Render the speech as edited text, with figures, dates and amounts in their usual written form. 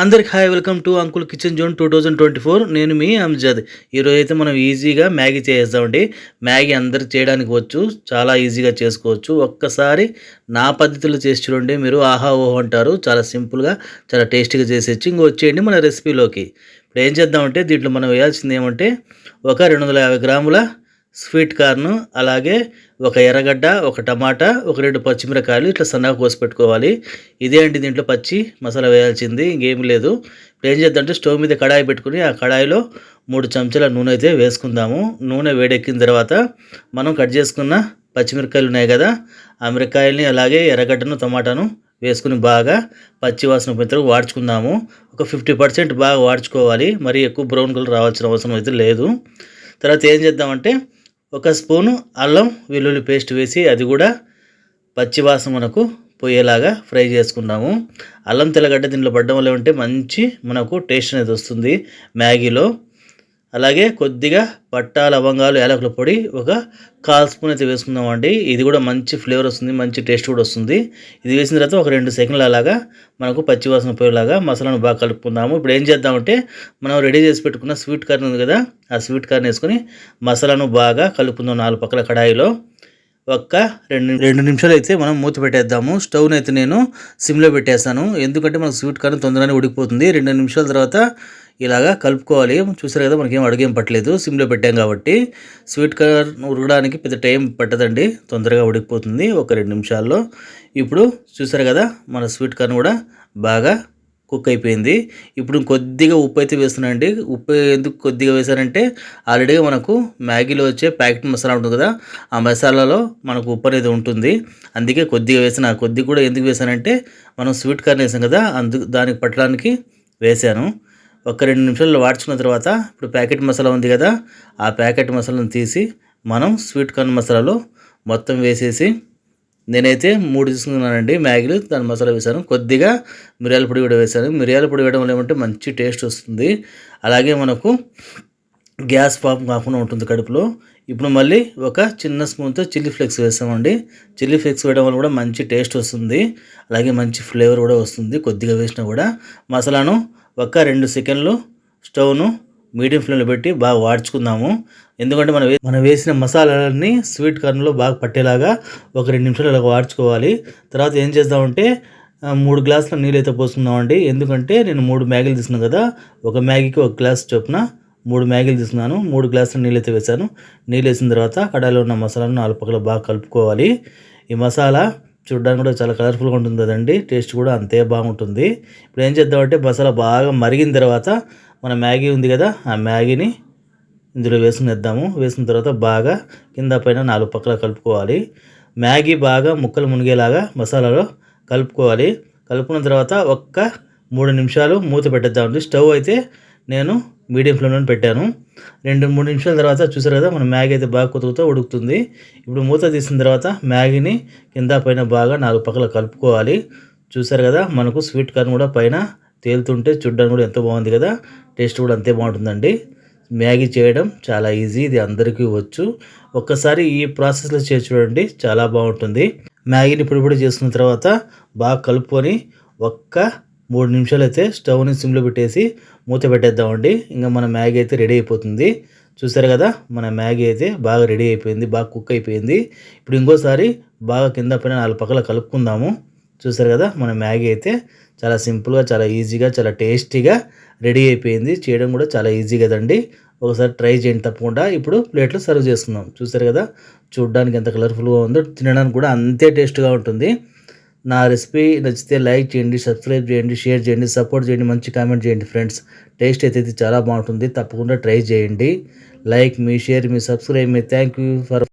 అందరికి hi welcome to uncle kitchen zone 2024. నేను మీ అమ్జద్. ఈరోజు అయితే మనం ఈజీగా మ్యాగీ చేసేద్దామండి. మ్యాగీ అందరికి చేయడానికి వచ్చు, చాలా ఈజీగా చేసుకోవచ్చు. ఒక్కసారి నా పద్ధతిలో చేసి చూడండి, మీరు ఆహా ఓహో అంటారు. చాలా సింపుల్గా, చాలా టేస్టీగా చేసేయచ్చు. ఇంక వచ్చేయండి మన రెసిపీలోకి. ఇప్పుడు ఏం చేద్దామంటే దీంట్లో మనం వేయాల్సింది ఏమంటే ఒక 250 గ్రాముల స్వీట్ కార్న్, అలాగే ఒక ఎర్రగడ్డ, ఒక టమాటా, ఒక 2 పచ్చిమిరకాయలు ఇట్లా సన్నగా కోసి పెట్టుకోవాలి. ఇదే అండి దీంట్లో పచ్చి మసాలా వేయాల్సింది, ఇంకేం లేదు. ఇప్పుడు ఏం చేద్దామంటే స్టవ్ మీద కడాయి పెట్టుకుని ఆ కడాయిలో 3 చెంచాల నూనె అయితే వేసుకుందాము. నూనె వేడెక్కిన తర్వాత మనం కట్ చేసుకున్న పచ్చిమిరకాయలు ఉన్నాయి కదా, ఆ మిరకాయల్ని అలాగే ఎర్రగడ్డను టమాటాను వేసుకుని బాగా పచ్చివాసన పోయేంత వాడ్చుకుందాము. ఒక 50% బాగా వాడ్చుకోవాలి, మరీ ఎక్కువ బ్రౌన్ కలర్ రావాల్సిన అవసరం అయితే లేదు. తర్వాత ఏం చేద్దామంటే ఒక స్పూను అల్లం వెల్లుల్లి పేస్ట్ వేసి అది కూడా పచ్చివాసన మనకు పోయేలాగా ఫ్రై చేసుకున్నాము. అల్లం తెల్లగడ్డ దీంట్లో పడడం వల్ల ఉంటే మంచి మనకు టేస్ట్ అనేది వస్తుంది మ్యాగీలో. అలాగే కొద్దిగా పట్టా, లవంగాలు, యాలకుల పొడి ఒక 1/4 స్పూన్ అయితే వేసుకుందామండి. ఇది కూడా మంచి ఫ్లేవర్ వస్తుంది, మంచి టేస్ట్ కూడా వస్తుంది. ఇది వేసిన తర్వాత ఒక 2 సెకండ్లు అలాగా మనకు పచ్చివాసన పోయేలాగా మసాలాను బాగా కలుపుకుందాము. ఇప్పుడు ఏం చేద్దామంటే మనం రెడీ చేసి పెట్టుకున్న స్వీట్ కార్న్ ఉంది కదా, ఆ స్వీట్ కార్న్ వేసుకొని మసాలాను బాగా కలుపుకుందాం 4 పక్కల కడాయిలో. ఒక్క 2 నిమిషాలు అయితే మనం మూత పెట్టేద్దాము. స్టవ్ని అయితే నేను సిమ్లో పెట్టేస్తాను, ఎందుకంటే మనకు స్వీట్ కార్న్ తొందరగానే ఉడికిపోతుంది. 2 నిమిషాల తర్వాత ఇలాగా కలుపుకోవాలి. చూసారు కదా, మనకేం అడుగేం పట్టలేదు, సిమ్లో పెట్టాం కాబట్టి. స్వీట్ కార్న్ ఉడకడానికి పెద్ద టైం పట్టదండి, తొందరగా ఉడికిపోతుంది ఒక 2 నిమిషాల్లో. ఇప్పుడు చూసారు కదా, మన స్వీట్ కార్న్ కూడా బాగా కుక్ అయిపోయింది. ఇప్పుడు కొద్దిగా ఉప్పు అయితే వేస్తున్నానండి. ఉప్పు ఎందుకు కొద్దిగా వేసానంటే ఆల్రెడీగా మనకు మ్యాగీలో వచ్చే ప్యాకెట్ మసాలా ఉంటుంది కదా, ఆ మసాలాలో మనకు ఉప్పు అనేది ఉంటుంది, అందుకే కొద్దిగా వేసాను. కొద్దిగా కూడా ఎందుకు వేసానంటే మనం స్వీట్ కార్న్ వేసాం కదా, దానికి పట్టడానికి వేసాను. ఒక 2 నిమిషాల్లో వాడ్చుకున్న తర్వాత ఇప్పుడు ప్యాకెట్ మసాలా ఉంది కదా, ఆ ప్యాకెట్ మసాలాను తీసి మనం స్వీట్ కార్న్ మసాలాలో మొత్తం వేసేసి, నేనైతే 3 తీసుకున్నానండి మ్యాగీలు, దాని మసాలా వేసాను. కొద్దిగా మిరియాల పొడి కూడా వేసాను. మిరియాల పొడి వేయడం వల్ల ఏమంటే మంచి టేస్ట్ వస్తుంది, అలాగే మనకు గ్యాస్ ఫామ్ కాకుండా ఉంటుంది కడుపులో. ఇప్పుడు మళ్ళీ ఒక చిన్న స్పూన్తో చిల్లీ ఫ్లేక్స్ వేస్తామండి. చిల్లీ ఫ్లేక్స్ వేయడం వల్ల కూడా మంచి టేస్ట్ వస్తుంది, అలాగే మంచి ఫ్లేవర్ కూడా వస్తుంది. కొద్దిగా వేసినా కూడా మసాలాను ఒక 2 సెకండ్లు స్టవ్ను మీడియం ఫ్లేమ్లో పెట్టి బాగా వాడ్చుకుందాము. ఎందుకంటే మనం వేసిన మసాలాలన్నీ స్వీట్ కార్న్లో బాగా పట్టేలాగా ఒక 2 నిమిషాలు అలా వాడ్చుకోవాలి. తర్వాత ఏం చేద్దామంటే 3 గ్లాసుల నీళ్ళు అయితే పోసుకుందామండి. ఎందుకంటే నేను 3 మ్యాగీలు తీసుకున్నాను కదా, ఒక మ్యాగీకి 1 గ్లాస్ చొప్పున 3 మ్యాగీలు తీసుకున్నాను. 3 గ్లాసుల నీళ్ళు అయితే వేసాను. నీళ్ళు వేసిన తర్వాత కడాయిలో ఉన్న మసాలాను 4 పక్కల బాగా కలుపుకోవాలి. ఈ మసాలా చూడడానికి కూడా చాలా కలర్ఫుల్గా ఉంటుంది కదండి, టేస్ట్ కూడా అంతే బాగుంటుంది. ఇప్పుడు ఏం చేద్దామంటే మసాలా బాగా మరిగిన తర్వాత మన మ్యాగీ ఉంది కదా, ఆ మ్యాగీని ఇందులో వేసుకునేద్దాము. వేసిన తర్వాత బాగా కింద పైన 4 పక్కల కలుపుకోవాలి. మ్యాగీ బాగా ముక్కలు మునిగేలాగా మసాలాలో కలుపుకోవాలి. కలుపుకున్న తర్వాత ఒక్క 3 నిమిషాలు మూత పెట్టేద్దామండి. స్టవ్ అయితే నేను మీడియం ఫ్లేమ్లో పెట్టాను. 2-3 నిమిషాల తర్వాత చూసారు కదా, మన మ్యాగీ అయితే బాగా కొతుకుతూ ఉడుకుతుంది. ఇప్పుడు మూత తీసిన తర్వాత మ్యాగీని కింద పైన బాగా 4 పక్కల కలుపుకోవాలి. చూసారు కదా, మనకు స్వీట్ కార్న్ కూడా పైన తేలుతుంటే చూడడానికి కూడా ఎంతో బాగుంది కదా, టేస్ట్ కూడా అంతే బాగుంటుందండి. మ్యాగీ చేయడం చాలా ఈజీ, ఇది అందరికీ వచ్చు. ఒక్కసారి ఈ ప్రాసెస్లో చేసి చూడండి, చాలా బాగుంటుంది. మ్యాగీని ఇప్పుడు చేసుకున్న తర్వాత బాగా కలుపుకొని ఒక్క 3 నిమిషాలు అయితే స్టవ్ని సిమ్లో పెట్టేసి మూత పెట్టేద్దామండి. ఇంకా మన మ్యాగీ అయితే రెడీ అయిపోతుంది. చూసారు కదా, మన మ్యాగీ అయితే బాగా రెడీ అయిపోయింది, బాగా కుక్ అయిపోయింది. ఇప్పుడు ఇంకోసారి బాగా కింద పైన 4 పక్కల కలుపుకుందాము. చూసారు కదా, మన మ్యాగీ అయితే చాలా సింపుల్గా, చాలా ఈజీగా, చాలా టేస్టీగా రెడీ అయిపోయింది. చేయడం కూడా చాలా ఈజీ కదండి, ఒకసారి ట్రై చేయండి తప్పకుండా. ఇప్పుడు ప్లేట్లో సర్వ్ చేసుకుందాం. చూసారు కదా, చూడడానికి ఎంత కలర్ఫుల్గా ఉందో, తినడానికి కూడా అంతే టేస్ట్గా ఉంటుంది. నా రెసిపీ నచ్చితే లైక్ చేయండి, సబ్స్క్రైబ్ చేయండి, షేర్ చేయండి, సపోర్ట్ చేయండి, మంచి కామెంట్ చేయండి ఫ్రెండ్స్. టేస్ట్ అయితే చాలా బాగుంటుంది, తప్పకుండా ట్రై చేయండి. Like me, share me, subscribe me. Thank you for